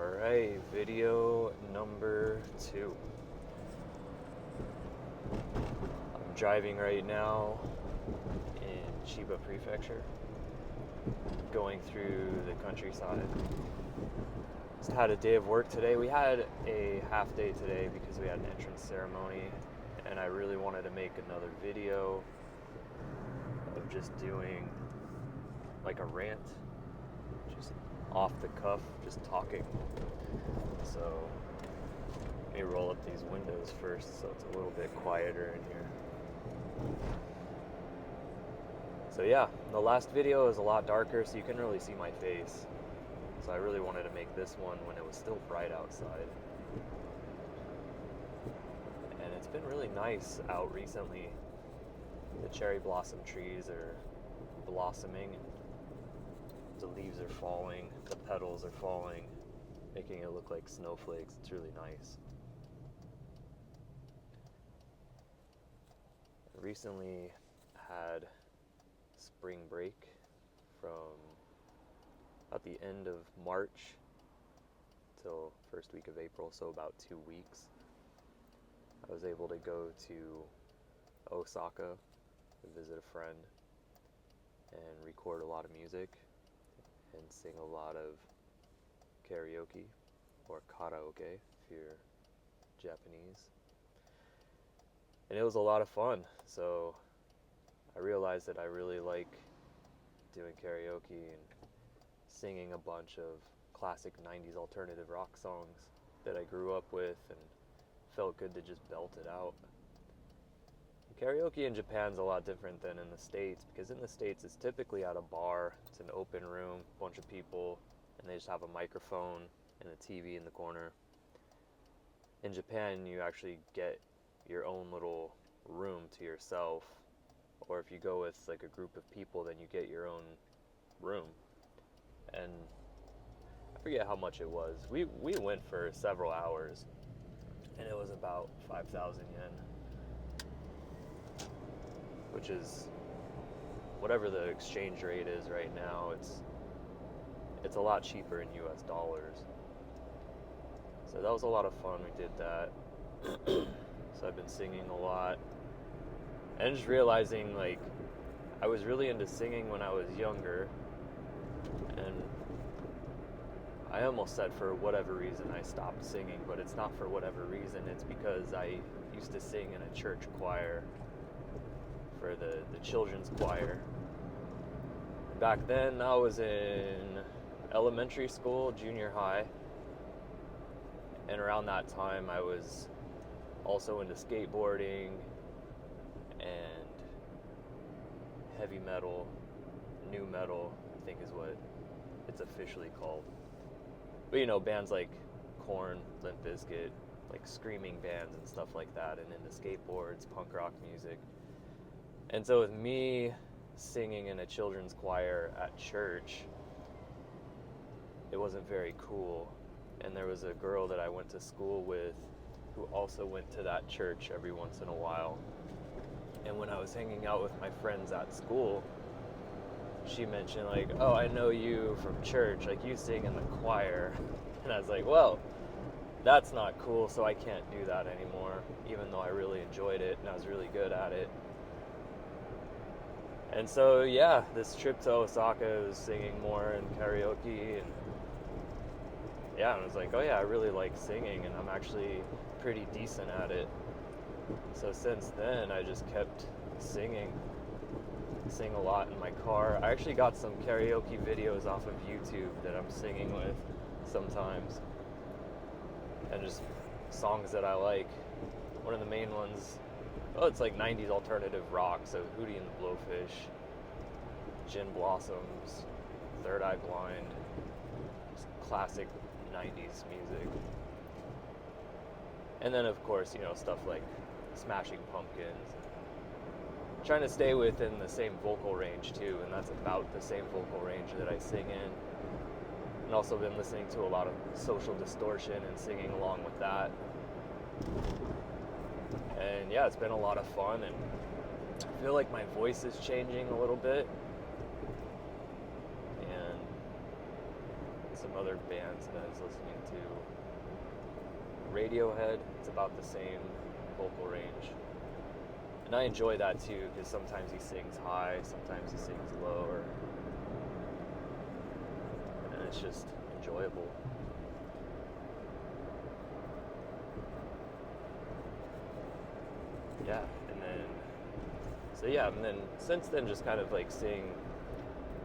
Alright, video number 2. I'm driving right now in Chiba Prefecture, going through the countryside. Just had a day of work today. We had a half day today because we had an entrance ceremony, and I really wanted to make another video of just doing like a rant, just off the cuff, just talking. So let me roll up these windows first so it's a little bit quieter in here. So yeah, the last video is a lot darker so you can really see my face. So I really wanted to make this one when it was still bright outside. And it's been really nice out recently. The cherry blossom trees are blossoming. The leaves are falling, the petals are falling, making it look like snowflakes. It's really nice. I recently had spring break from about the end of March till first week of April, so about 2 weeks. I was able to go to Osaka to visit a friend and record a lot of music and sing a lot of karaoke, or karaoke if you're Japanese. And it was a lot of fun, so I realized that I really like doing karaoke and singing a bunch of classic 90s alternative rock songs that I grew up with, and felt good to just belt it out. Karaoke in Japan's a lot different than in the States, because in the States it's typically at a bar, it's an open room, bunch of people, and they just have a microphone and a TV in the corner. In Japan, you actually get your own little room to yourself, or if you go with like a group of people, then you get your own room. And I forget how much it was. We went for several hours, and it was about 5,000 yen. Which is whatever the exchange rate is right now. It's a lot cheaper in US dollars. So that was a lot of fun. We did that. So I've been singing a lot. And just realizing, like, I was really into singing when I was younger. And I almost said for whatever reason I stopped singing, but it's not for whatever reason. It's because I used to sing in a church choir, for the children's choir. Back then, I was in elementary school, junior high, and around that time I was also into skateboarding and heavy metal, new metal, I think is what it's officially called. But you know, bands like Korn, Limp Bizkit, like screaming bands and stuff like that, and into skateboards, punk rock music. And so with me singing in a children's choir at church, it wasn't very cool. And there was a girl that I went to school with who also went to that church every once in a while. And when I was hanging out with my friends at school, she mentioned like, oh, I know you from church, like you sing in the choir. And I was like, well, that's not cool, so I can't do that anymore, even though I really enjoyed it and I was really good at it. And so, yeah, this trip to Osaka was singing more in karaoke, and yeah, and I was like, oh yeah, I really like singing, and I'm actually pretty decent at it. So since then, I just kept singing, sing a lot in my car. I actually got some karaoke videos off of YouTube that I'm singing with sometimes, and just songs that I like. One of the main ones, oh, it's like 90s alternative rock, so Hootie and the Blowfish, Gin Blossoms, Third Eye Blind, just classic 90s music. And then, of course, you know, stuff like Smashing Pumpkins. Trying to stay within the same vocal range, too, and that's about the same vocal range that I sing in. And also been listening to a lot of Social Distortion and singing along with that. And yeah, it's been a lot of fun, and I feel like my voice is changing a little bit. And some other bands that I was listening to. Radiohead, it's about the same vocal range. And I enjoy that too, because sometimes he sings high, sometimes he sings lower. And it's just enjoyable. Yeah, and then since then, just kind of like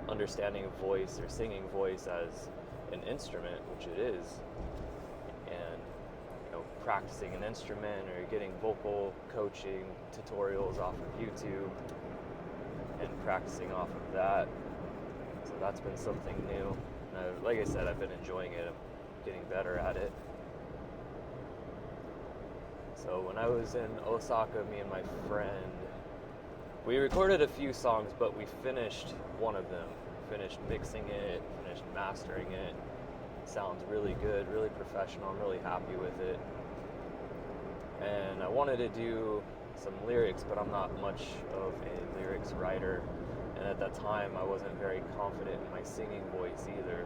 understanding voice or singing voice as an instrument, which it is, and practicing an instrument or getting vocal coaching tutorials off of YouTube and practicing off of that. So that's been something new. And like I said, I've been enjoying it. I'm getting better at it. So when I was in Osaka, me and my friend, we recorded a few songs, but we finished one of them. Finished mixing it, finished mastering it. Sounds really good, really professional. I'm really happy with it. And I wanted to do some lyrics, but I'm not much of a lyrics writer. And at that time, I wasn't very confident in my singing voice either.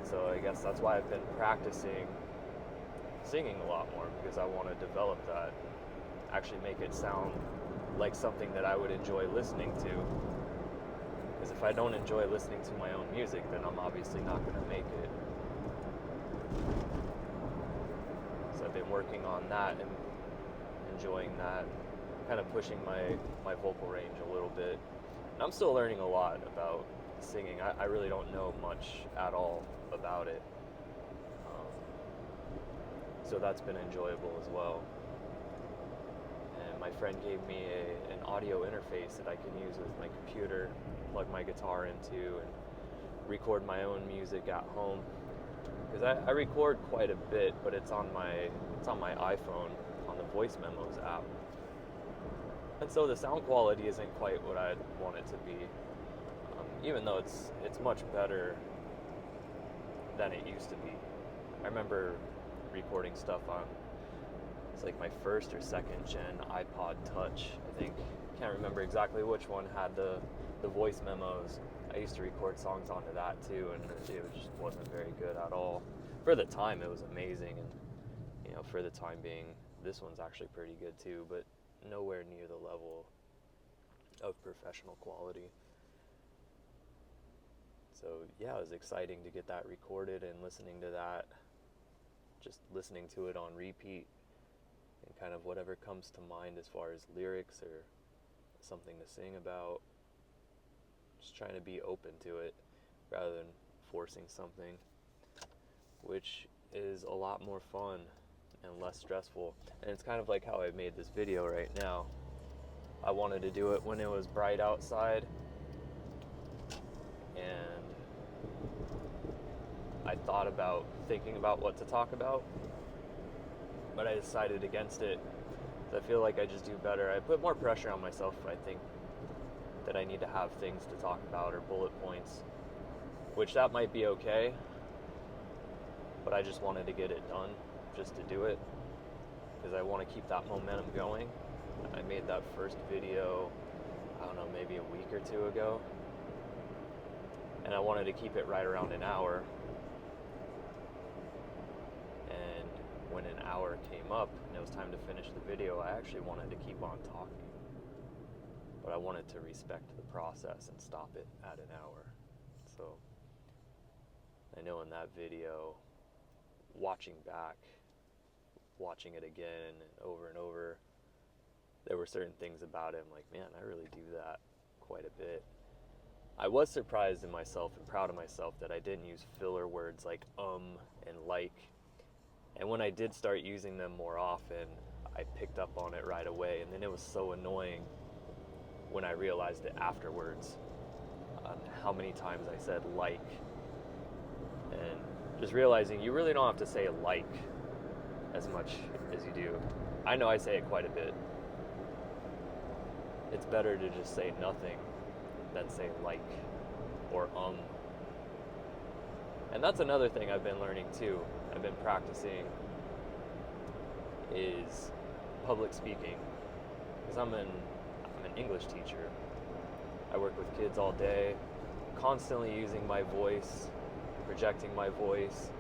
So I guess that's why I've been practicing singing a lot more, because I want to develop that. Actually make it sound like something that I would enjoy listening to. Because if I don't enjoy listening to my own music, then I'm obviously not going to make it. So I've been working on that and enjoying that, kind of pushing my vocal range a little bit. And I'm still learning a lot about singing. I really don't know much at all about it. So that's been enjoyable as well. And my friend gave me an audio interface that I can use with my computer, plug my guitar into, and record my own music at home. Because I record quite a bit, but it's on my iPhone on the Voice Memos app. And so the sound quality isn't quite what I'd want it to be, even though it's much better than it used to be. I remember recording stuff on, it's like my first or second gen iPod Touch, I think. Can't remember exactly which one had the voice memos. I used to record songs onto that too, and it just wasn't very good at all. For the time, it was amazing, and for the time being, this one's actually pretty good too, but nowhere near the level of professional quality. So yeah, it was exciting to get that recorded and listening to that, just listening to it on repeat, and kind of whatever comes to mind as far as lyrics or something to sing about. Just trying to be open to it rather than forcing something, which is a lot more fun and less stressful. And it's kind of like how I made this video right now. I wanted to do it when it was bright outside, and I thought about thinking about what to talk about, but I decided against it. I feel like I just do better. I put more pressure on myself if I think that I need to have things to talk about or bullet points, which that might be okay, but I just wanted to get it done just to do it, because I want to keep that momentum going. I made that first video, I don't know, maybe a week or two ago, and I wanted to keep it right around an hour. And when an hour came up and it was time to finish the video, I actually wanted to keep on talking, but I wanted to respect the process and stop it at an hour. So I know in that video, watching it again and over, there were certain things about it, I'm like, man, I really do that quite a bit. I was surprised in myself and proud of myself that I didn't use filler words like and like. And when I did start using them more often, I picked up on it right away. And then it was so annoying when I realized it afterwards, how many times I said like. And just realizing you really don't have to say like as much as you do. I know I say it quite a bit. It's better to just say nothing than say like or And that's another thing I've been learning too. I've been practicing is public speaking, because I'm an English teacher. I work with kids all day, constantly using my voice, projecting my voice.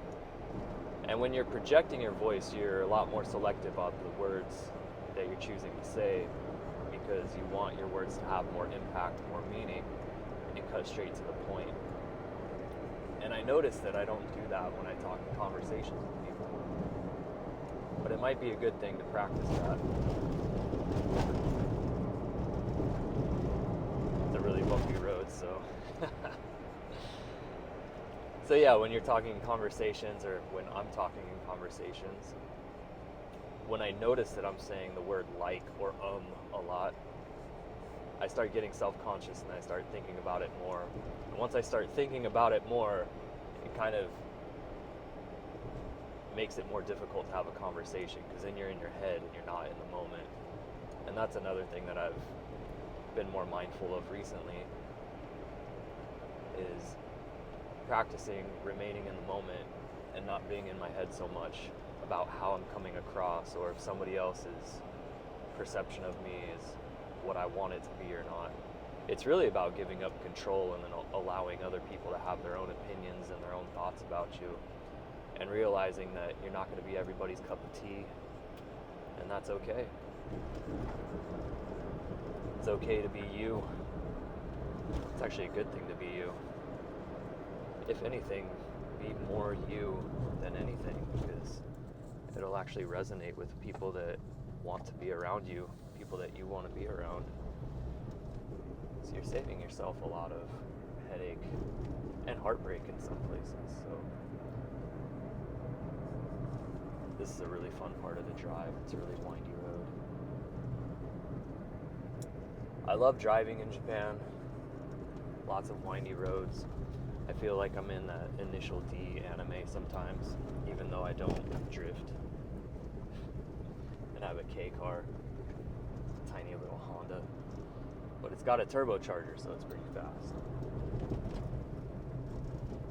And when you're projecting your voice, you're a lot more selective of the words that you're choosing to say, because you want your words to have more impact, more meaning, and cut straight to the point. And I notice that I don't do that when I talk in conversations with people. But it might be a good thing to practice that. It's a really bumpy road, so... So yeah, when you're talking in conversations, or when I'm talking in conversations, when I notice that I'm saying the word like or a lot, I start getting self-conscious and I start thinking about it more. And once I start thinking about it more, it kind of makes it more difficult to have a conversation, because then you're in your head and you're not in the moment. And that's another thing that I've been more mindful of recently, is practicing remaining in the moment and not being in my head so much about how I'm coming across, or if somebody else's perception of me is what I want it to be or not. It's really about giving up control and then allowing other people to have their own opinions and their own thoughts about you, and realizing that you're not going to be everybody's cup of tea, and that's okay. It's okay to be you. It's actually a good thing to be you. If anything, be more you than anything, because it'll actually resonate with people that want to be around you, people that you want to be around. So you're saving yourself a lot of headache and heartbreak in some places. So this is a really fun part of the drive. It's a really windy road. I love driving in Japan. Lots of windy roads. I feel like I'm in that Initial D anime sometimes, even though I don't drift. And I have a K car, tiny little Honda, but it's got a turbocharger, so it's pretty fast.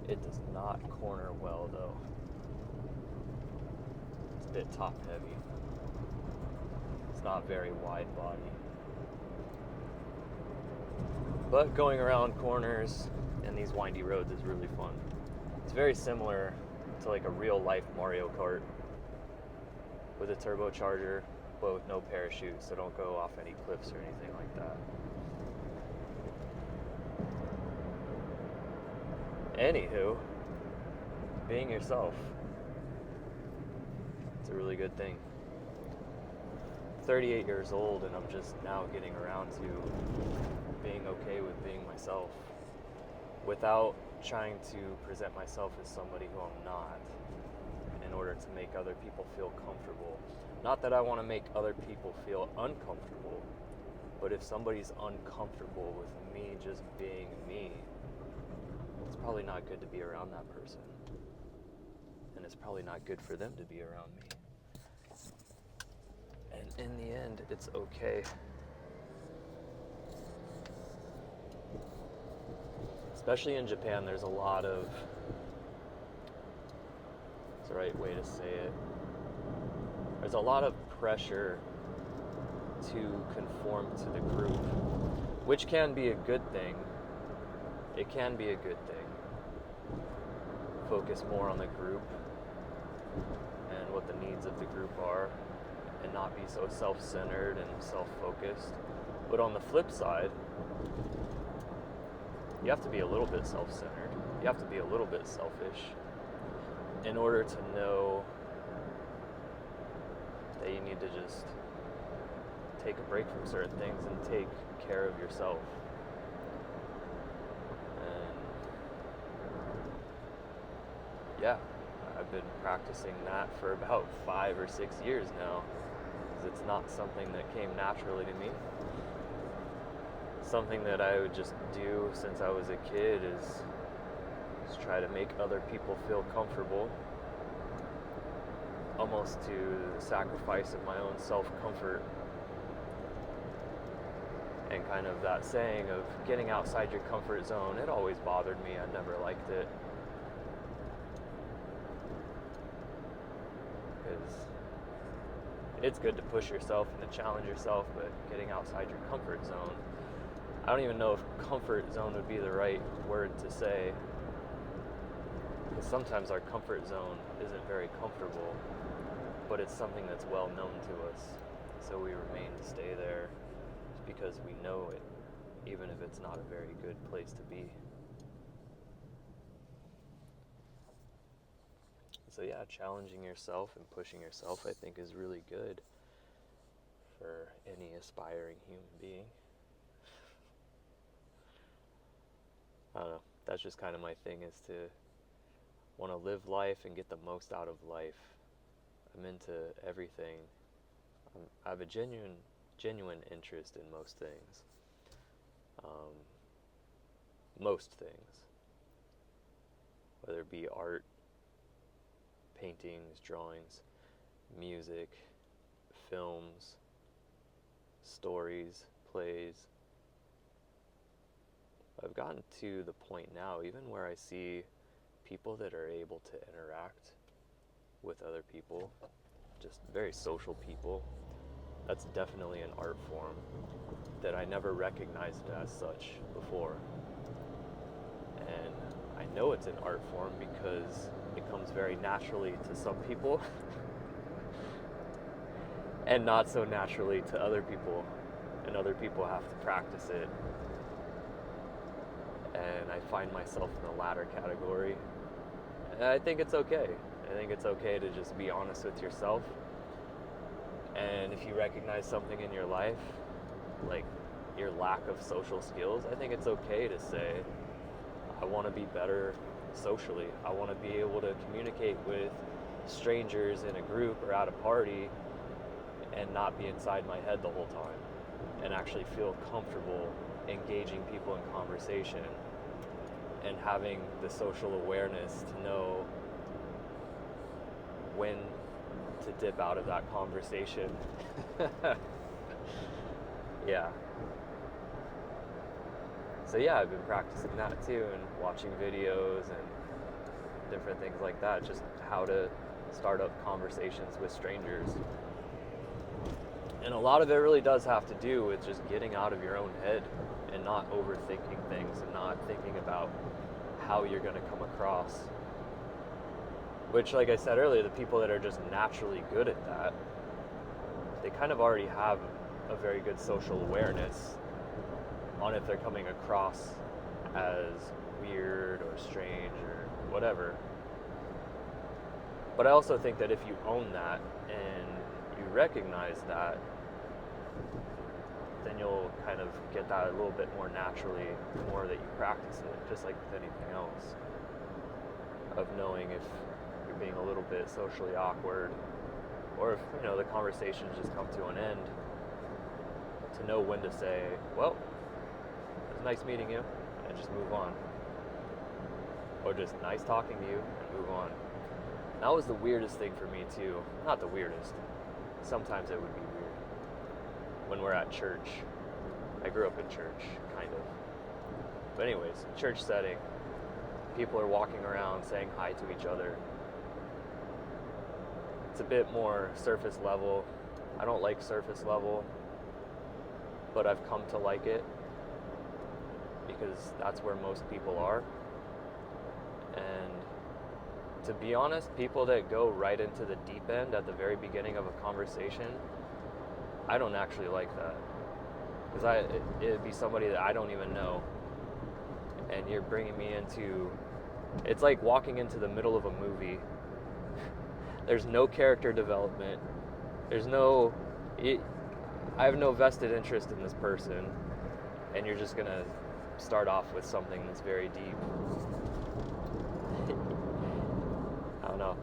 It does not corner well though. It's a bit top heavy. It's not very wide body. But going around corners and these windy roads is really fun. It's very similar to like a real life Mario Kart with a turbocharger, but with no parachute, so don't go off any cliffs or anything like that. Anywho, being yourself, it's a really good thing. 38 years old, and I'm just now getting around to being okay with being myself, without trying to present myself as somebody who I'm not, in order to make other people feel comfortable. Not that I want to make other people feel uncomfortable, but if somebody's uncomfortable with me just being me, it's probably not good to be around that person. And it's probably not good for them to be around me. And in the end, it's okay. Especially in Japan, there's a lot of, what's the right way to say it? There's a lot of pressure to conform to the group, which can be a good thing. It can be a good thing. Focus more on the group and what the needs of the group are, and not be so self-centered and self-focused. But on the flip side, you have to be a little bit self-centered. You have to be a little bit selfish in order to know that you need to just take a break from certain things and take care of yourself. And yeah, I've been practicing that for about 5 or 6 years now, because it's not something that came naturally to me. Something that I would just do since I was a kid is try to make other people feel comfortable, almost to the sacrifice of my own self-comfort. And kind of that saying of getting outside your comfort zone, it always bothered me. I never liked it. Because it's good to push yourself and to challenge yourself, but getting outside your comfort zone, I don't even know if comfort zone would be the right word to say. Because sometimes our comfort zone isn't very comfortable, but it's something that's well known to us. So we remain to stay there just because we know it, even if it's not a very good place to be. So yeah, challenging yourself and pushing yourself, I think, is really good for any aspiring human being. I don't know, that's just kind of my thing, is to want to live life and get the most out of life. I'm into everything. I have a genuine interest in most things. Most things. Whether it be art, paintings, drawings, music, films, stories, plays. I've gotten to the point now, even where I see people that are able to interact with other people, just very social people. That's definitely an art form that I never recognized as such before. And I know it's an art form because it comes very naturally to some people and not so naturally to other people. And other people have to practice it. And I find myself in the latter category. And I think it's okay. I think it's okay to just be honest with yourself. And if you recognize something in your life, like your lack of social skills, I think it's okay to say, I want to be better socially. I want to be able to communicate with strangers in a group or at a party and not be inside my head the whole time, and actually feel comfortable engaging people in conversation and having the social awareness to know when to dip out of that conversation. Yeah. So yeah, I've been practicing that too, and watching videos and different things like that, just how to start up conversations with strangers. And a lot of it really does have to do with just getting out of your own head and not overthinking things and not thinking about how you're going to come across. Which, like I said earlier, the people that are just naturally good at that, they kind of already have a very good social awareness on if they're coming across as weird or strange or whatever. But I also think that if you own that and you recognize that, then you'll kind of get that a little bit more naturally the more that you practice it, just like with anything else. Of knowing if you're being a little bit socially awkward, or if, you know, the conversation's just come to an end, to know when to say, well, it was nice meeting you, and just move on. Or just nice talking to you, and move on. That was the weirdest thing for me too. Not the weirdest. Sometimes it would be weird. When we're at church. I grew up in church, kind of. But anyways, church setting. People are walking around saying hi to each other. It's a bit more surface level. I don't like surface level, but I've come to like it because that's where most people are. And to be honest, people that go right into the deep end at the very beginning of a conversation, I don't actually like that. Because it'd be somebody that I don't even know, and you're bringing me into, it's like walking into the middle of a movie. There's no character development. I have no vested interest in this person, and you're just gonna start off with something that's very deep. I don't know.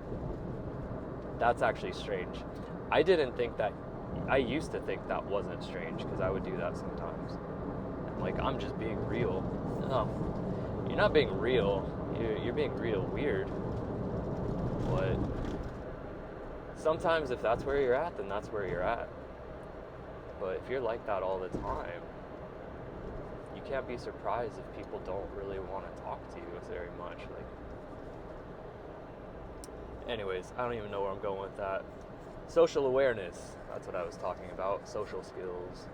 That's actually strange. I used to think that wasn't strange, because I would do that sometimes. I'm like, I'm just being real. No, you're not being real. You're being real weird. But sometimes if that's where you're at, then that's where you're at. But if you're like that all the time, you can't be surprised if people don't really want to talk to you very much. Anyways, I don't even know where I'm going with that. Social awareness, that's what I was talking about. Social skills.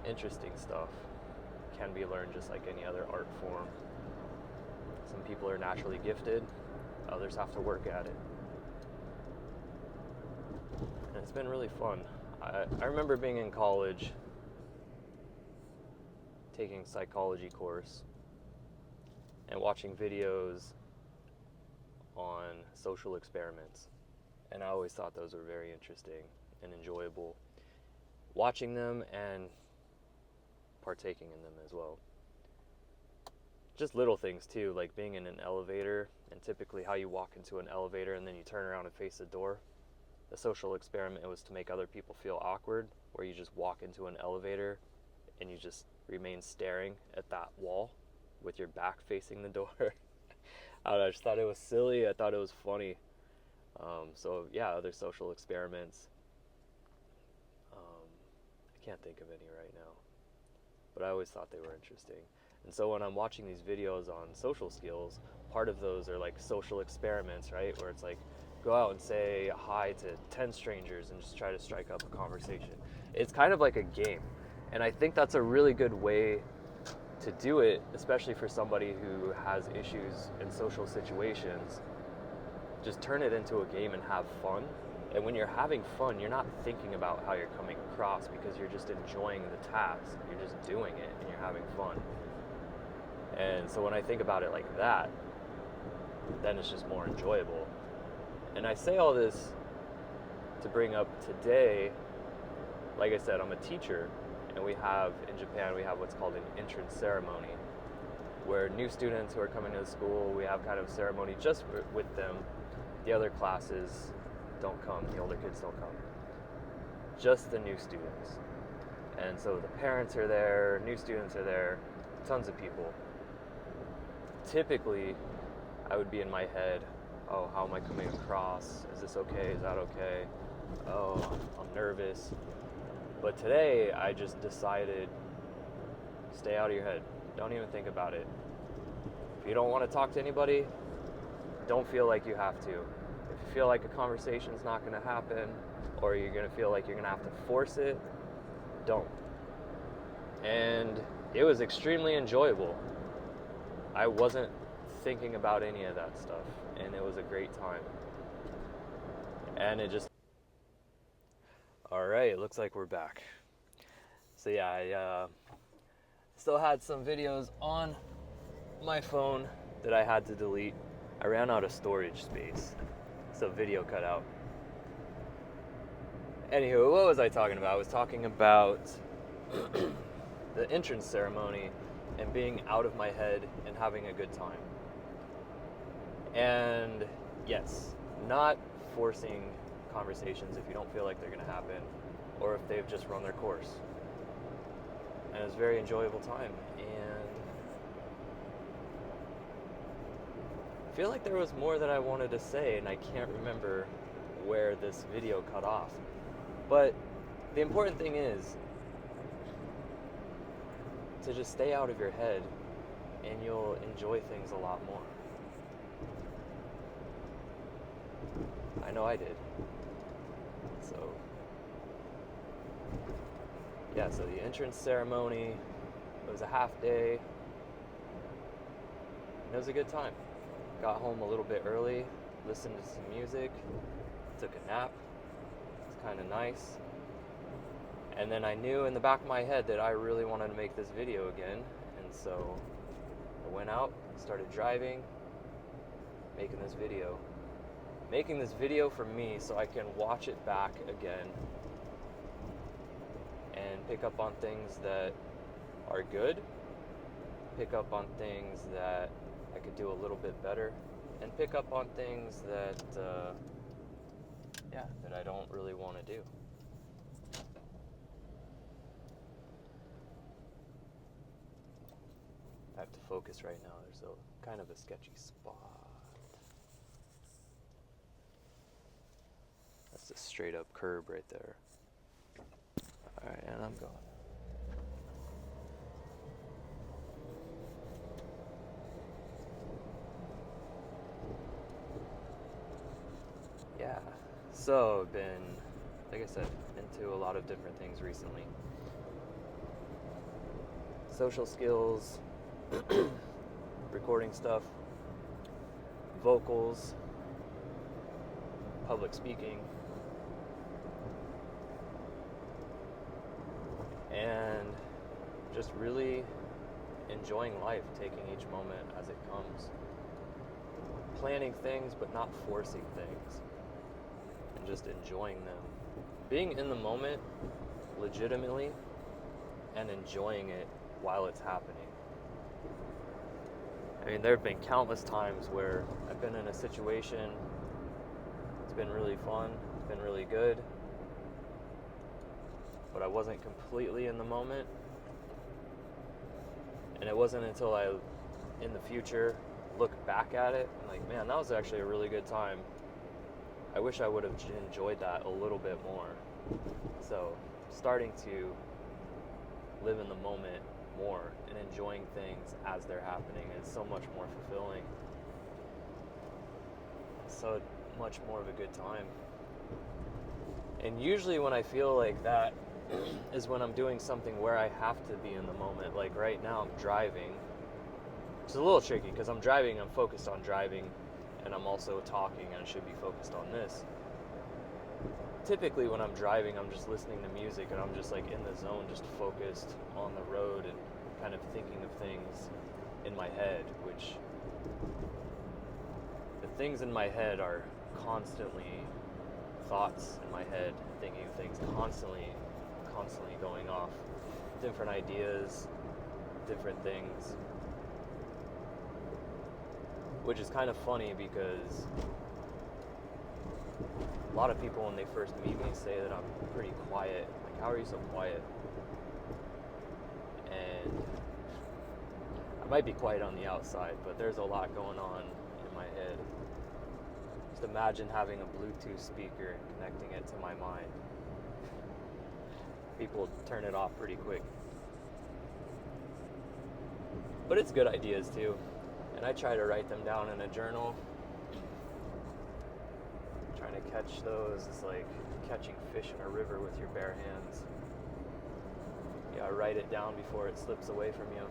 Interesting stuff. Can be learned just like any other art form. Some people are naturally gifted, others have to work at it. And it's been really fun. I remember being in college, taking a psychology course, and watching videos on social experiments. And I always thought those were very interesting and enjoyable. Watching them and partaking in them as well. Just little things too, like being in an elevator, and typically how you walk into an elevator and then you turn around and face the door. The social experiment was to make other people feel awkward, where you just walk into an elevator and you just remain staring at that wall with your back facing the door. I don't know, I just thought it was silly. I thought it was funny. So yeah, other social experiments. I can't think of any right now, but I always thought they were interesting. And so when I'm watching these videos on social skills, part of those are like social experiments, right? Where it's like, go out and say hi to 10 strangers and just try to strike up a conversation. It's kind of like a game. And I think that's a really good way to do it, especially for somebody who has issues in social situations. Just turn it into a game and have fun. And when you're having fun, you're not thinking about how you're coming across, because you're just enjoying the task. You're just doing it and you're having fun. And so when I think about it like that, then it's just more enjoyable. And I say all this to bring up today, like I said, I'm a teacher, and in Japan, we have what's called an entrance ceremony, where new students who are coming to the school, we have kind of a ceremony just with them. The other classes don't come, the older kids don't come. Just the new students. And so the parents are there, new students are there, tons of people. Typically, I would be in my head, oh, how am I coming across? Is this okay? Is that okay? Oh, I'm nervous. But today, I just decided, stay out of your head. Don't even think about it. If you don't want to talk to anybody, don't feel like you have to. If you feel like a conversation's not going to happen, or you're going to feel like you're going to have to force it, don't. And it was extremely enjoyable. I wasn't thinking about any of that stuff, and it was a great time. And it just... Alright, it looks like we're back. So yeah, I still had some videos on my phone that I had to delete. I ran out of storage space, so video cut out. Anywho, what was I talking about? I was talking about the entrance ceremony and being out of my head and having a good time. And yes, not forcing conversations if you don't feel like they're going to happen, or if they've just run their course. And it was a very enjoyable time. And I feel like there was more that I wanted to say, and I can't remember where this video cut off. But the important thing is to just stay out of your head, and you'll enjoy things a lot more. I know I did. So, yeah, so the entrance ceremony, it was a half day, and it was a good time. Got home a little bit early, listened to some music, took a nap. It was kind of nice. And then I knew in the back of my head that I really wanted to make this video again, and so I went out, started driving, making this video. Making this video for me so I can watch it back again and pick up on things that are good, pick up on things that I could do a little bit better, and pick up on things that that I don't really want to do. I have to focus right now. There's a kind of a sketchy spot. That's a straight up curb right there. Alright, and I'm going. Yeah, so I've been, like I said, into a lot of different things recently. Social skills, recording stuff, vocals, public speaking, and just really enjoying life, taking each moment as it comes. Planning things, but not forcing things, and just enjoying them. Being in the moment legitimately and enjoying it while it's happening. I mean, there have been countless times where I've been in a situation, it's been really fun, it's been really good, but I wasn't completely in the moment. And it wasn't until I, in the future, look back at it, I'm like, man, that was actually a really good time. I wish I would have enjoyed that a little bit more. So, starting to live in the moment more and enjoying things as they're happening is so much more fulfilling. So much more of a good time. And usually when I feel like that is when I'm doing something where I have to be in the moment. Like right now I'm driving. It's a little tricky because I'm driving, I'm focused on driving, and I'm also talking and I should be focused on this. Typically when I'm driving, I'm just listening to music and I'm just like in the zone, just focused on the road and kind of thinking of things in my head, which the things in my head are constantly thoughts in my head, thinking of things constantly going off, different ideas, different things, which is kind of funny because a lot of people when they first meet me say that I'm pretty quiet. Like, how are you so quiet? And I might be quiet on the outside, but there's a lot going on in my head. Just imagine having a Bluetooth speaker and connecting it to my mind. People turn it off pretty quick. But it's good ideas too. And I try to write them down in a journal. Trying to catch those is like catching fish in a river with your bare hands. You gotta write it down before it slips away from you.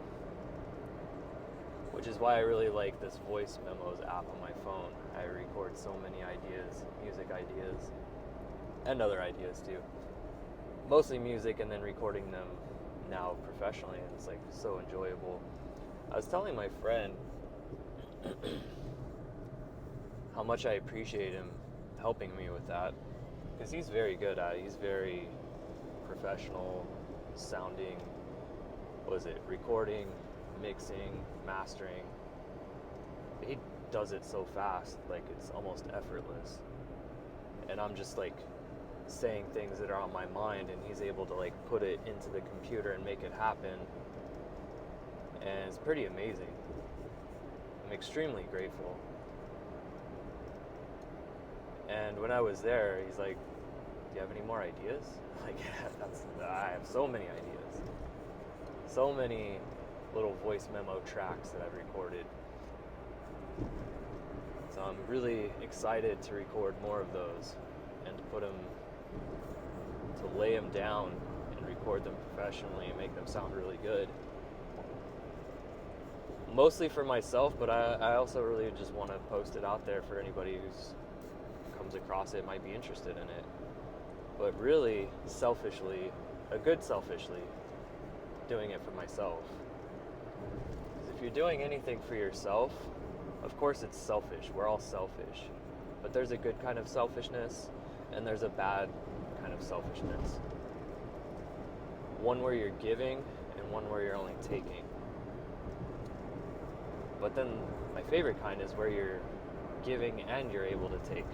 Which is why I really like this voice memos app on my phone. I record so many ideas, music ideas, and other ideas too. Mostly music, and then recording them now professionally, and it's like so enjoyable. I was telling my friend how much I appreciate him helping me with that, because he's very good at it. He's very professional sounding, recording, mixing, mastering. He does it so fast, like it's almost effortless. And I'm just like saying things that are on my mind, and he's able to like put it into the computer and make it happen. And it's pretty amazing. I'm extremely grateful. And when I was there, he's like, do you have any more ideas? Like, I have so many ideas. So many little voice memo tracks that I've recorded. So I'm really excited to record more of those and to put them, to lay them down and record them professionally and make them sound really good. Mostly for myself, but I also really just want to post it out there for anybody who's comes across it, might be interested in it. But really, selfishly, doing it for myself. Because if you're doing anything for yourself, of course it's selfish. We're all selfish. But there's a good kind of selfishness, and there's a bad kind of selfishness. One where you're giving, and one where you're only taking. But then my favorite kind is where you're giving and you're able to take,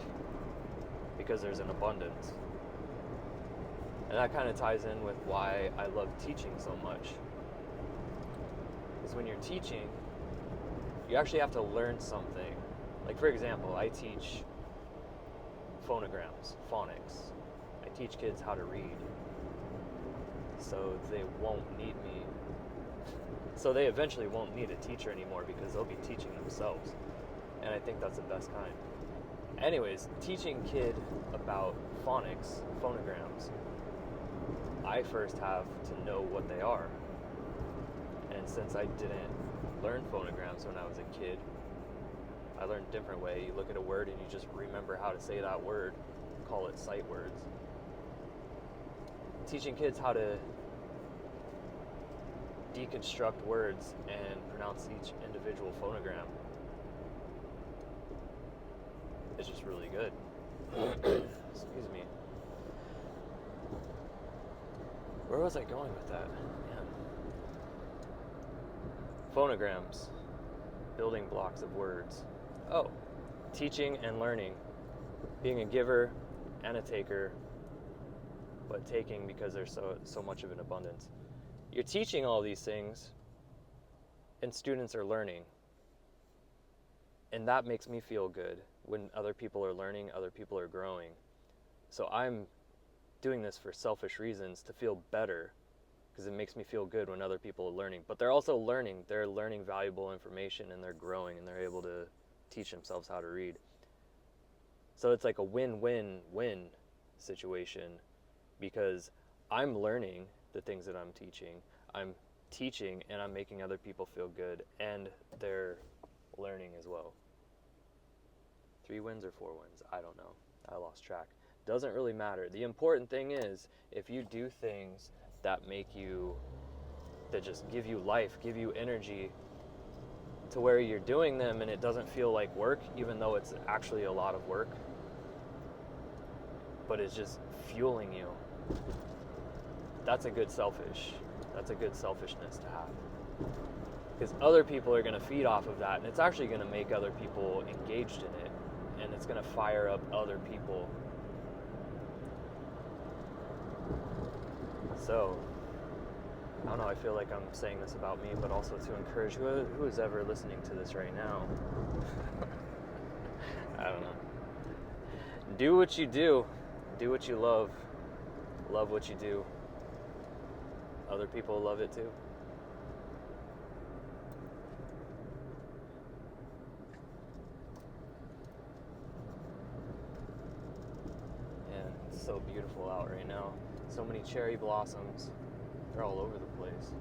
because there's an abundance. And that kind of ties in with why I love teaching so much. Because when you're teaching, you actually have to learn something. Like, for example, I teach phonograms, phonics. I teach kids how to read. So they won't need me. So they eventually won't need a teacher anymore because they'll be teaching themselves. And I think that's the best kind. Anyways, teaching kid about phonics, phonograms, I first have to know what they are. And since I didn't learn phonograms when I was a kid, I learned a different way. You look at a word and you just remember how to say that word, call it sight words. Teaching kids how to deconstruct words and pronounce each individual phonogram is just really good. Excuse me. Where was I going with that? Man. Phonograms, building blocks of words. Oh, teaching and learning, being a giver and a taker, but taking because there's so much of an abundance. You're teaching all these things, and students are learning. And that makes me feel good when other people are learning, other people are growing. So I'm doing this for selfish reasons to feel better, because it makes me feel good when other people are learning. But they're also learning. They're learning valuable information, and they're growing, and they're able to teach themselves how to read. So it's like a win-win-win situation, because I'm learning the things that I'm teaching. I'm teaching, and I'm making other people feel good, and they're learning as well. 3 wins or 4 wins? I don't know. I lost track. Doesn't really matter. The important thing is, if you do things that make you, that just give you life, give you energy, to where you're doing them and it doesn't feel like work, even though it's actually a lot of work, but it's just fueling you. That's a good selfishness to have. Because other people are going to feed off of that, and it's actually going to make other people engaged in it, and it's going to fire up other people. So, I don't know, I feel like I'm saying this about me, but also to encourage who is ever listening to this right now. I don't know. Do what you do. Do what you love. Love what you do. Other people love it too. Yeah, it's so beautiful out right now. So many cherry blossoms. They're all over the place.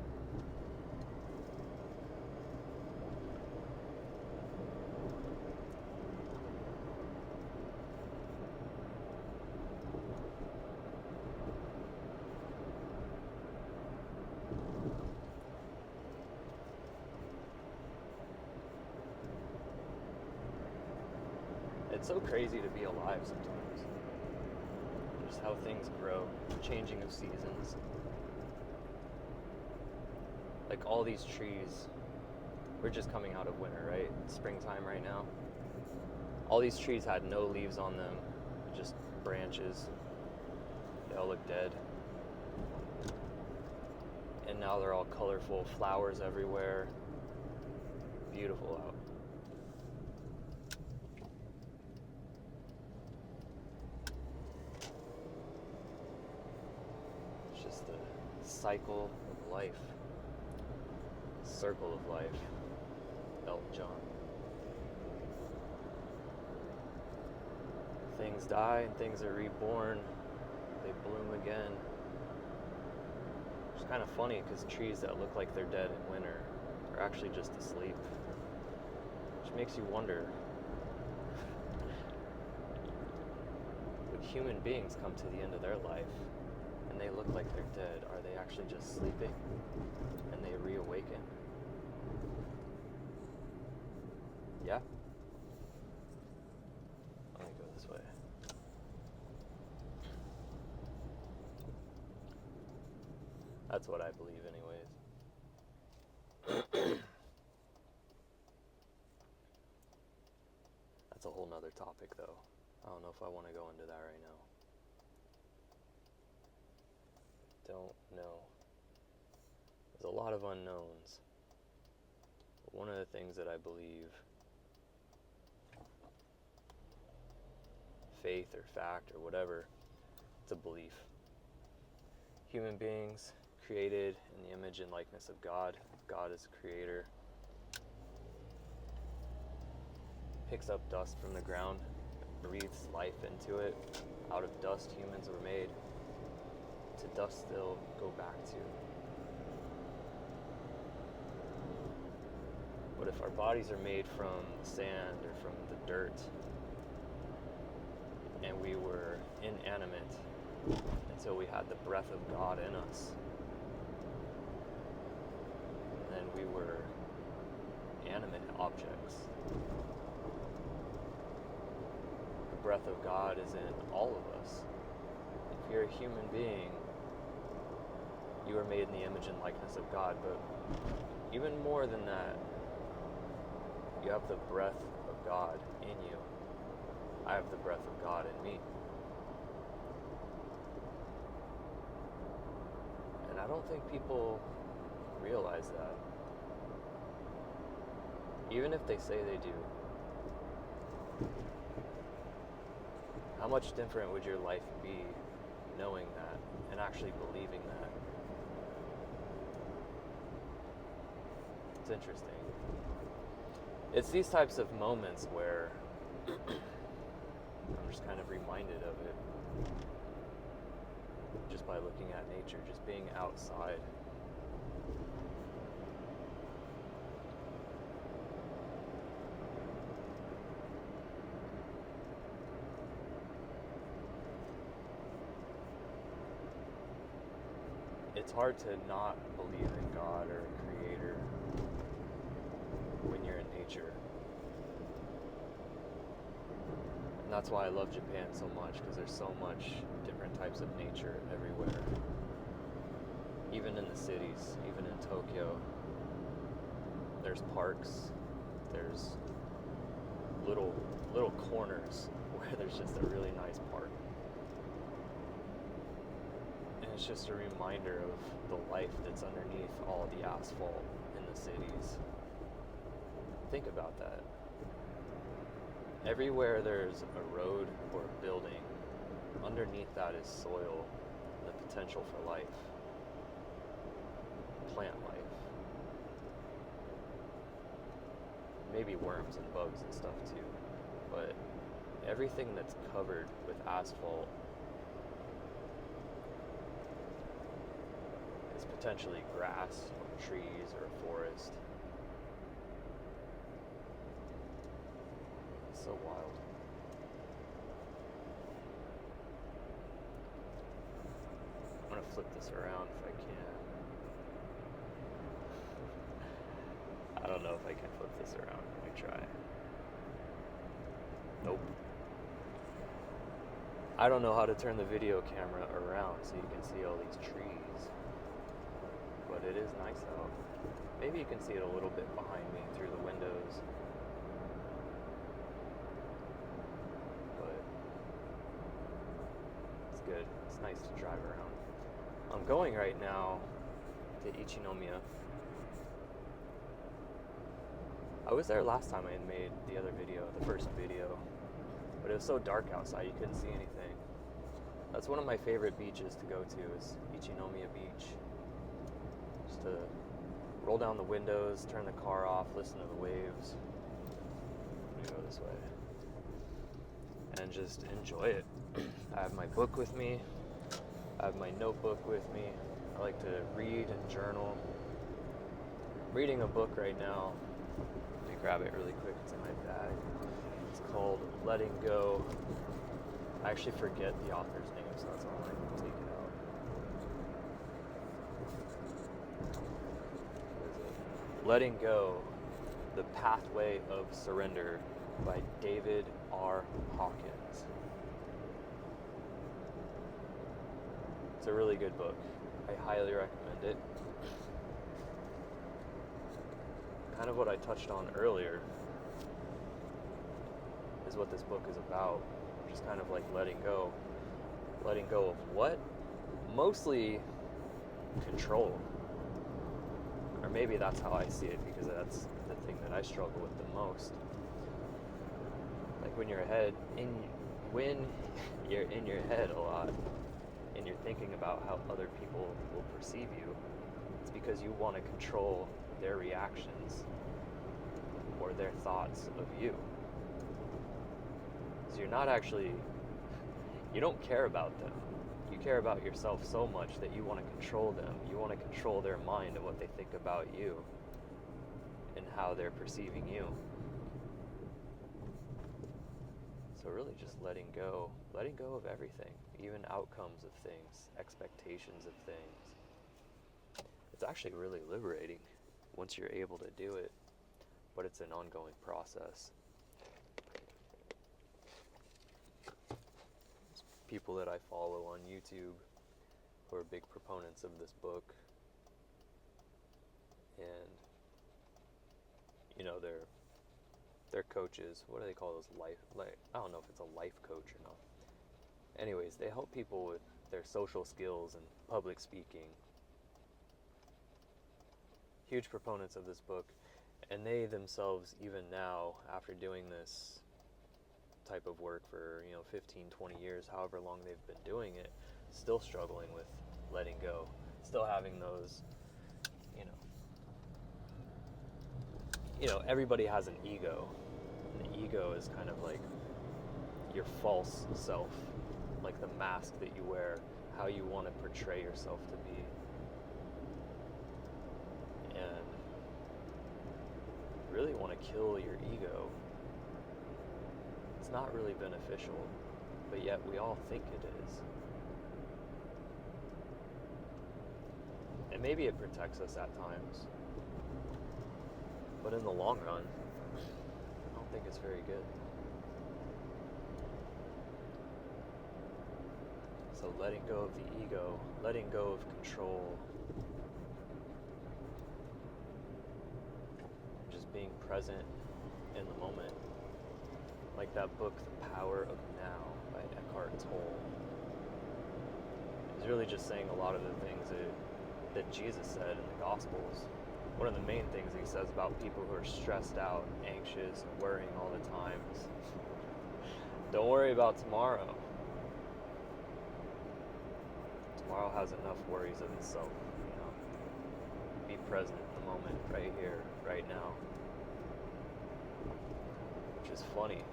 It's so crazy to be alive sometimes. Just how things grow, changing of seasons. Like all these trees, we're just coming out of winter, right? It's springtime right now. All these trees had no leaves on them, just branches. They all look dead. And now they're all colorful, flowers everywhere. Beautiful out. It's just the cycle of life. Circle of life. Elton John. Things die and things are reborn. They bloom again. It's kind of funny because trees that look like they're dead in winter are actually just asleep. Which makes you wonder, would human beings come to the end of their life and they look like they're dead? Are they actually just sleeping and they reawaken? Yeah? Let me go this way. That's what I believe anyways. That's a whole nother topic though. I don't know if I want to go into that right now. Don't know. There's a lot of unknowns. But one of the things that I believe, faith or fact or whatever, it's a belief. Human beings created in the image and likeness of God. God is creator. Picks up dust from the ground, breathes life into it. Out of dust humans were made. To dust they'll go back to. But if our bodies are made from the sand or from the dirt, and we were inanimate until we had the breath of God in us, and then we were animate objects. The breath of God is in all of us. If you're a human being, you are made in the image and likeness of God, but even more than that, you have the breath of God in you. I have the breath of God in me. And I don't think people realize that. Even if they say they do. How much different would your life be knowing that and actually believing that? It's interesting. It's these types of moments where I'm just kind of reminded of it just by looking at nature, just being outside. It's hard to not believe in God or a creator when you're in nature. And that's why I love Japan so much, because there's so much different types of nature everywhere. Even in the cities, even in Tokyo, there's parks, there's little corners where there's just a really nice park. And it's just a reminder of the life that's underneath all the asphalt in the cities. Think about that. Everywhere there's a road or a building, underneath that is soil and the potential for life. Plant life. Maybe worms and bugs and stuff too. But everything that's covered with asphalt is potentially grass or trees or a forest. It's so wild. I'm gonna flip this around if I can. I don't know if I can flip this around. Let me try. Nope. I don't know how to turn the video camera around so you can see all these trees. But it is nice out. Maybe you can see it a little bit behind me through the windows. But it's good. It's nice to drive around. I'm going right now to Ichinomiya. I was there last time I had made the other video, the first video, but it was so dark outside you couldn't see anything. That's one of my favorite beaches to go to, is Ichinomiya Beach. Just to roll down the windows, turn the car off, listen to the waves. I'm gonna go this way. And just enjoy it. I have my book with me. I have my notebook with me. I like to read and journal. I'm reading a book right now. Let me grab it really quick. It's in my bag. It's called Letting Go. I actually forget the author's name, so that's why I can take it out. What is it? Letting Go, The Pathway of Surrender by David R. Hawkins. It's a really good book. I highly recommend it. Kind of what I touched on earlier is what this book is about. Just kind of like letting go. Letting go of what? Mostly control. Or maybe that's how I see it, because that's the thing that I struggle with the most. Like when you're in your head a lot, and you're thinking about how other people will perceive you, it's because you want to control their reactions or their thoughts of you. So you're not actually, you don't care about them. You care about yourself so much that you want to control them. You want to control their mind and what they think about you. in how they're perceiving you. So really just letting go of everything, even outcomes of things, expectations of things. It's actually really liberating once you're able to do it, but it's an ongoing process. People that I follow on YouTube who are big proponents of this book, and you know, they're coaches. What do they call those? I don't know if it's a life coach or not. Anyways, they help people with their social skills and public speaking. Huge proponents of this book, and they themselves, even now, after doing this type of work for 15, 20 years, however long they've been doing it, still struggling with letting go, still having those, everybody has an ego. And the ego is kind of like your false self, like the mask that you wear, how you want to portray yourself to be. And you really want to kill your ego. It's not really beneficial, but yet we all think it is. And maybe it protects us at times, but in the long run, I don't think it's very good. So letting go of the ego, letting go of control, just being present in the moment. Like that book, The Power of Now by Eckhart Tolle. It's really just saying a lot of the things that Jesus said in the Gospels. One of the main things he says about people who are stressed out, anxious, worrying all the time is, don't worry about tomorrow. Tomorrow has enough worries of itself, Be present in the moment, right here, right now. Which is funny.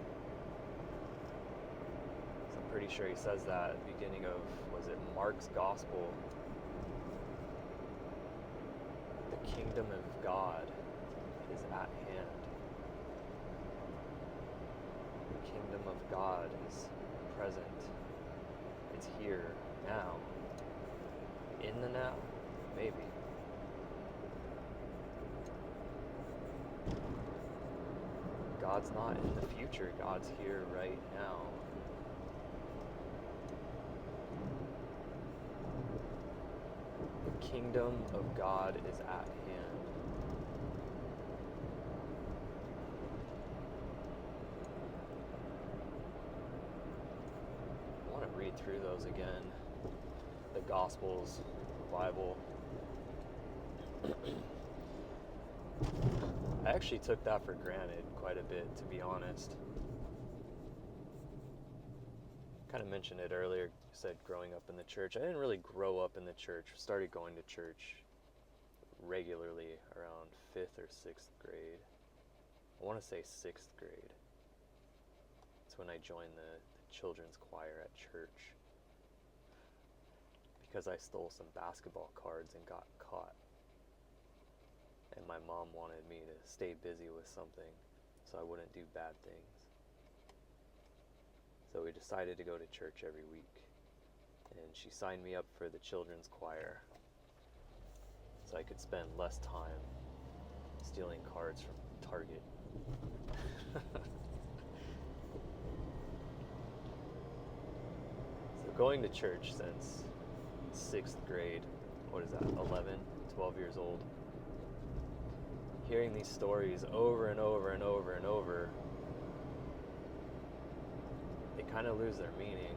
So I'm pretty sure he says that at the beginning of, was it Mark's Gospel? The kingdom of God is at hand. The kingdom of God is present. It's here, now. In the now? Maybe. God's not in the future. God's here right now. The kingdom of God is at hand. I want to read through those again. The Gospels, the Bible. I actually took that for granted quite a bit, to be honest. Kind of mentioned it earlier, said growing up in the church. I didn't really grow up in the church. Started going to church regularly around 5th or 6th grade. I want to say 6th grade. That's when I joined the children's choir at church. Because I stole some basketball cards and got caught. And my mom wanted me to stay busy with something so I wouldn't do bad things. So we decided to go to church every week. And she signed me up for the children's choir so I could spend less time stealing cards from Target. So going to church since 6th grade, what is that, 11, 12 years old, hearing these stories over and over and over and over, they kind of lose their meaning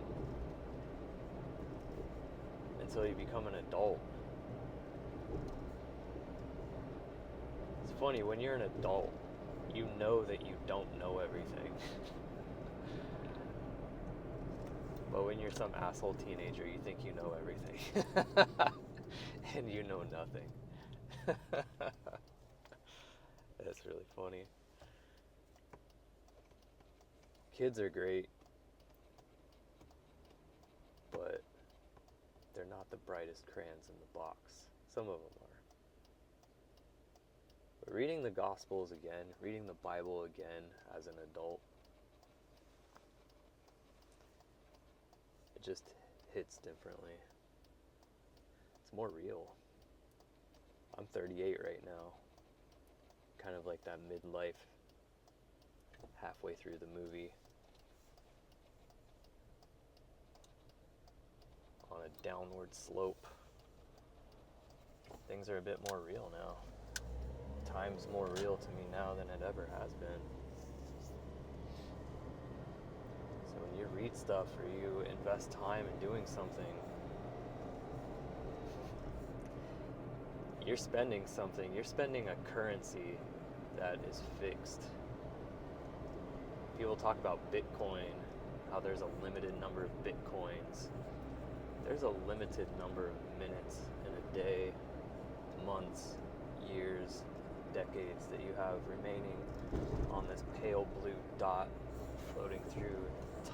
until you become an adult. It's funny, when you're an adult, you know that you don't know everything. But when you're some asshole teenager, you think you know everything. And you know nothing. That's really funny. Kids are great, but they're not the brightest crayons in the box. Some of them are. But reading the Gospels again, reading the Bible again as an adult, it just hits differently. It's more real. I'm 38 right now, kind of like that midlife, halfway through the movie, on a downward slope. Things are a bit more real now. Time's more real to me now than it ever has been. So when you read stuff or you invest time in doing something, you're spending something. You're spending a currency that is fixed. People talk about Bitcoin, how there's a limited number of Bitcoins. There's a limited number of minutes in a day, months, years, decades that you have remaining on this pale blue dot floating through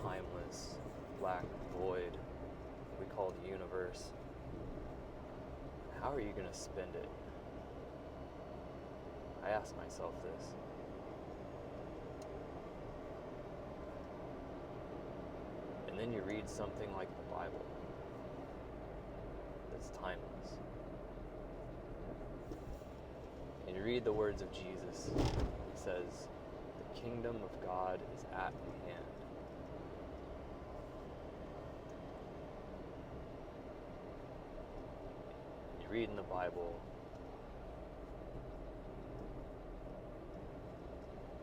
timeless black void we call the universe. How are you going to spend it? I ask myself this. And then you read something like the Bible that's timeless. And you read the words of Jesus. He says, the kingdom of God is at hand. You read in the Bible,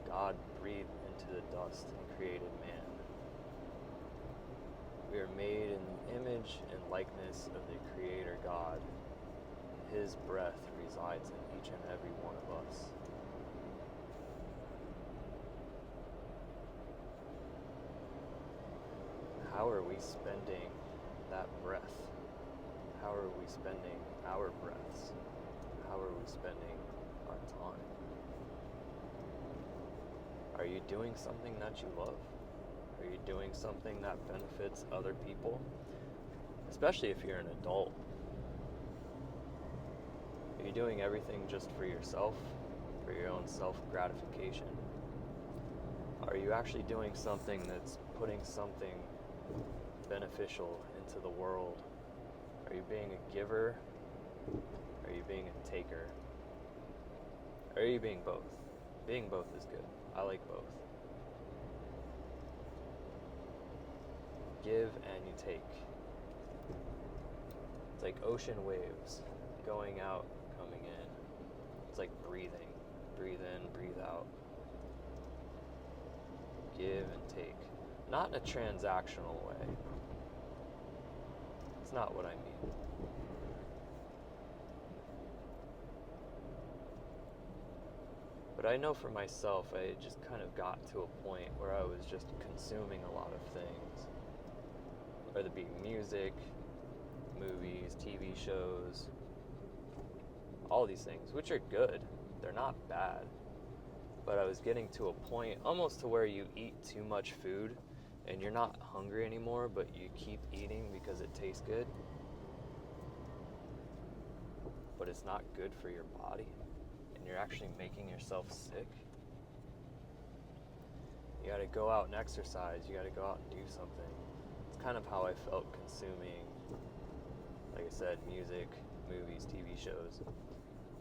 God breathed into the dust and created man. We are made in the image and likeness of the Creator God. His breath resides in each and every one of us. How are we spending that breath? How are we spending our breaths? How are we spending our time? Are you doing something that you love? Are you doing something that benefits other people? Especially if you're an adult. Are you doing everything just for yourself, for your own self-gratification? Are you actually doing something that's putting something beneficial into the world? Are you being a giver? Are you being a taker? Or are you being both? Being both is good. I like both. Give and you take. It's like ocean waves going out, coming in. It's like breathing. Breathe in, breathe out. Give and take. Not in a transactional way. It's not what I mean. But I know for myself, I just kind of got to a point where I was just consuming a lot of things. Whether it be music, movies, TV shows, all these things, which are good. They're not bad. But I was getting to a point almost to where you eat too much food and you're not hungry anymore, but you keep eating because it tastes good. But it's not good for your body. And you're actually making yourself sick. You gotta go out and exercise. You gotta go out and do something. It's kind of how I felt consuming, like I said, music, movies, TV shows.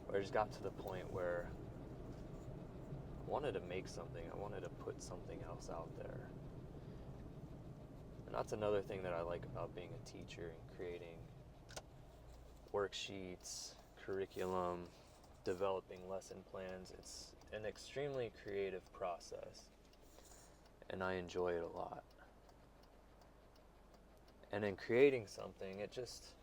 Where I just got to the point where I wanted to make something. I wanted to put something else out there. And that's another thing that I like about being a teacher and creating worksheets, curriculum, developing lesson plans. It's an extremely creative process, and I enjoy it a lot. And in creating something, it just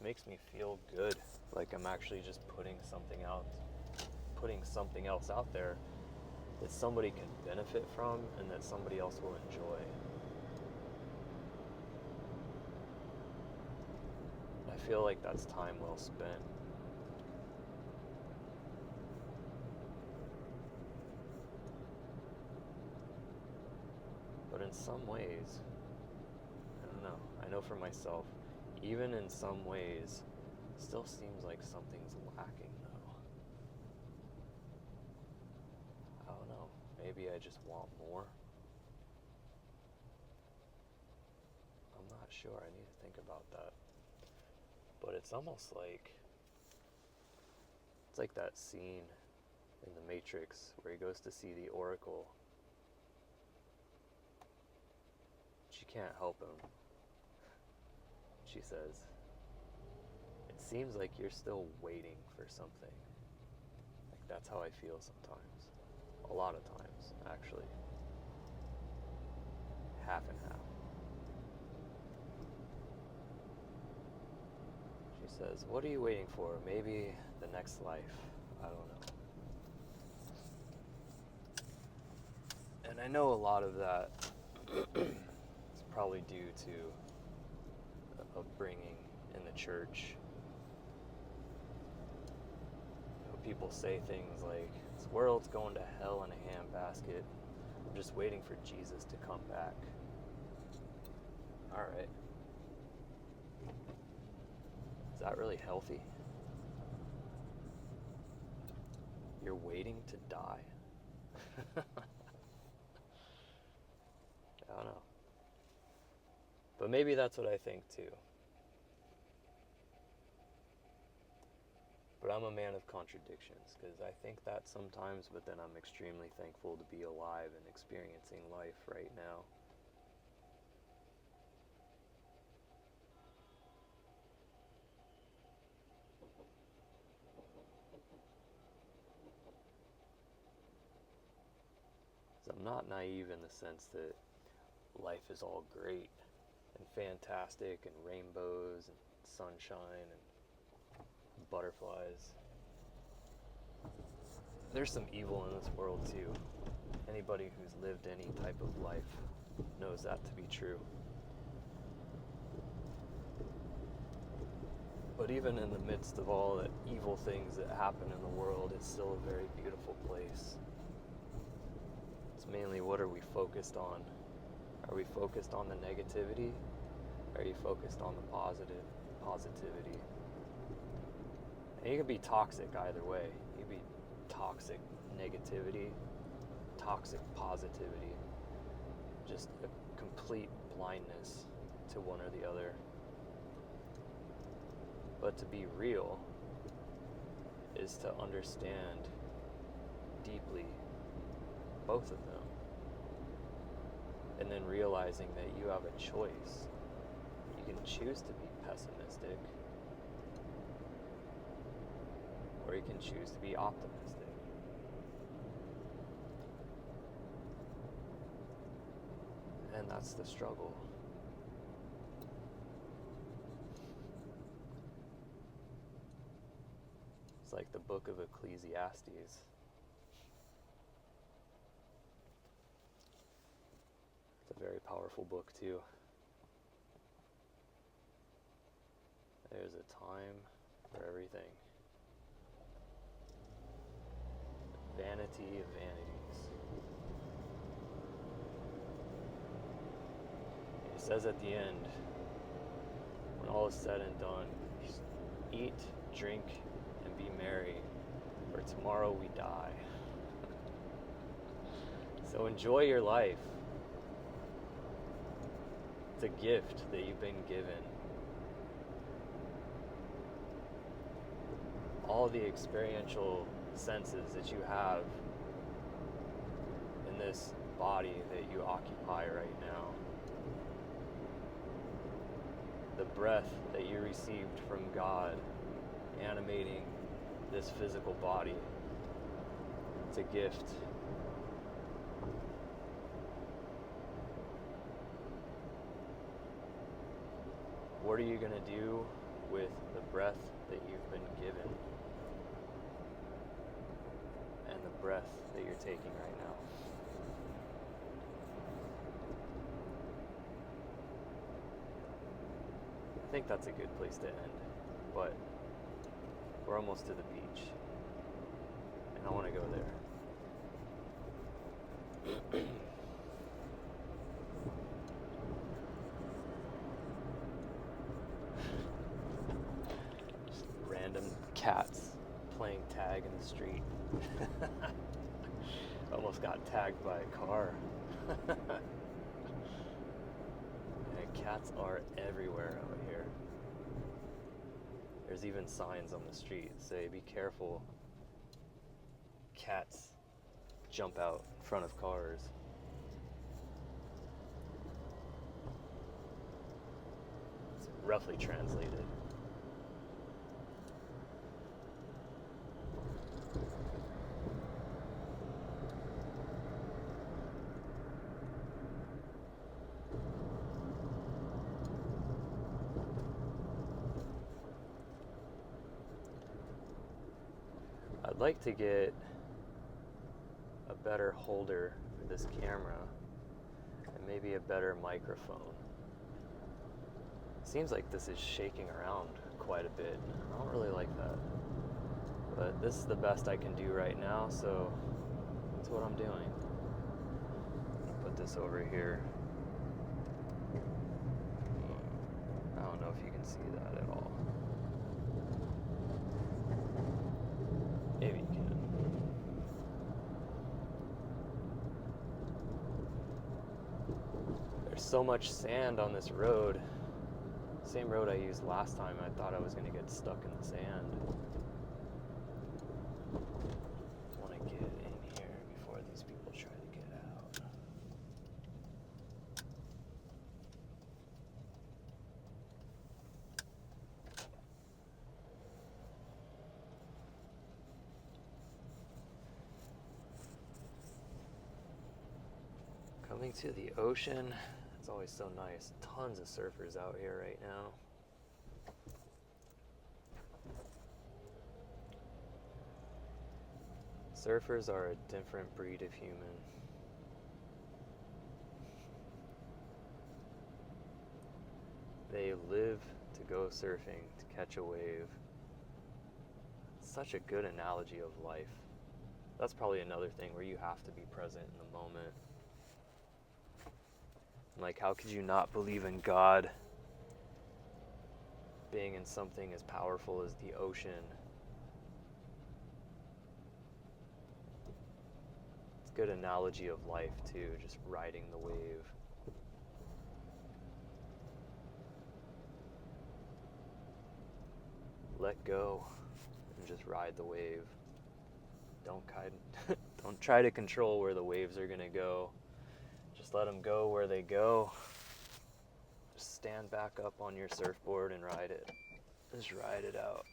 makes me feel good, like I'm actually just putting something else out there that somebody can benefit from and that somebody else will enjoy. I feel like that's time well spent. But in some ways, I don't know, I know for myself, even in some ways, it still seems like something's lacking though. maybe I just want more. I'm not sure. I need to think about that. But it's almost like, it's like that scene in The Matrix where he goes to see the Oracle. She can't help him. She says, "It seems like you're still waiting for something." Like, that's how I feel sometimes. A lot of times, actually. Half and half. She says, "What are you waiting for? Maybe the next life. I don't know." And I know a lot of that is probably due to upbringing in the church. You know, people say things like, "This world's going to hell in a handbasket. I'm just waiting for Jesus to come back." All right. Is that really healthy? You're waiting to die? I don't know. But maybe that's what I think too. But I'm a man of contradictions, because I think that sometimes, but then I'm extremely thankful to be alive and experiencing life right now. So I'm not naive in the sense that life is all great and fantastic and rainbows and sunshine and butterflies. There's some evil in this world too. Anybody who's lived any type of life knows that to be true. But even in the midst of all the evil things that happen in the world, it's still a very beautiful place. It's mainly, what are we focused on? Are we focused on the negativity? Or are you focused on the positivity? And you can be toxic either way. You can be toxic negativity, toxic positivity. Just a complete blindness to one or the other. But to be real is to understand deeply both of them. And then realizing that you have a choice. You can choose to be pessimistic, or you can choose to be optimistic. And that's the struggle. It's like the book of Ecclesiastes. It's a very powerful book too. There's a time for everything. Vanity of vanities. It says at the end, when all is said and done, eat, drink, and be merry, for tomorrow we die. So enjoy your life. It's a gift that you've been given. All the experiential senses that you have in this body that you occupy right now. The breath that you received from God animating this physical body. It's a gift. What are you going to do with the breath that you've been given? And the breath that you're taking right now? I think that's a good place to end, but we're almost to the beach, and I want to go there. Just random cats playing tag in the street. Almost almost got tagged by a car. And cats are everywhere out here. There's even signs on the street that say, be careful. Cats jump out in front of cars. It's roughly translated. I'd like to get a better holder for this camera and maybe a better microphone. Seems like this is shaking around quite a bit. I don't really like that. But this is the best I can do right now, so that's what I'm doing. Put this over here. I don't know if you can see that at all. Maybe you can. There's so much sand on this road. Same road I used last time. I thought I was going to get stuck in the sand. I want to get in here before these people try to get out. Coming to the ocean, it's always so nice. Tons of surfers out here right now. Surfers are a different breed of human. They live to go surfing, to catch a wave. Such a good analogy of life. That's probably another thing where you have to be present in the moment. Like, how could you not believe in God being in something as powerful as the ocean? It's a good analogy of life, too, just riding the wave. Let go and just ride the wave. Don't try to control where the waves are going to go. Just let them go where they go. Just stand back up on your surfboard and ride it. Just ride it out.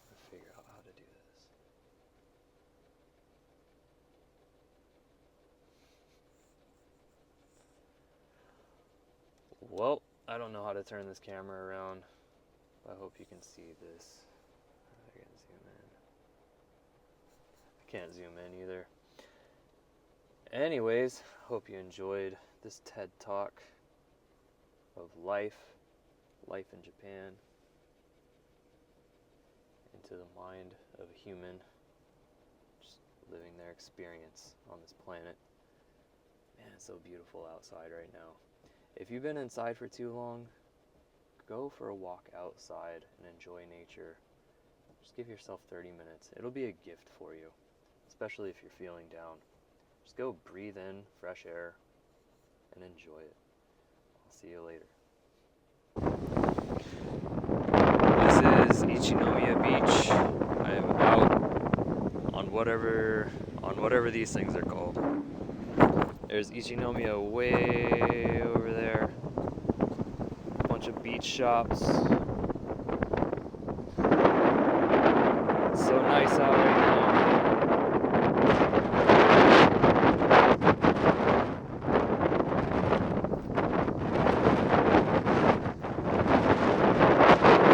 I'll figure out how to do this. Well, I don't know how to turn this camera around. I hope you can see this. I can zoom in. I can't zoom in either. Anyways, hope you enjoyed this TED Talk of life in Japan, into the mind of a human, just living their experience on this planet. Man, it's so beautiful outside right now. If you've been inside for too long, go for a walk outside and enjoy nature. Just give yourself 30 minutes. It'll be a gift for you, especially if you're feeling down. Just go breathe in fresh air and enjoy it. I'll see you later. This is Ichinomiya Beach. I am out on whatever these things are called. There's Ichinomiya way over there. A bunch of beach shops. It's so nice out right now.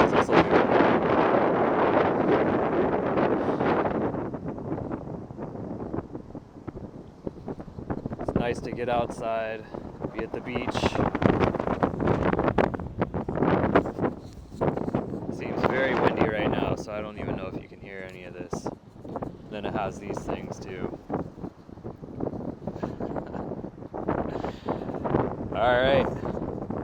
It's also nice to get outside, be at the beach. Seems very windy right now, so I don't even know if you can hear any of this. Then it has these things too.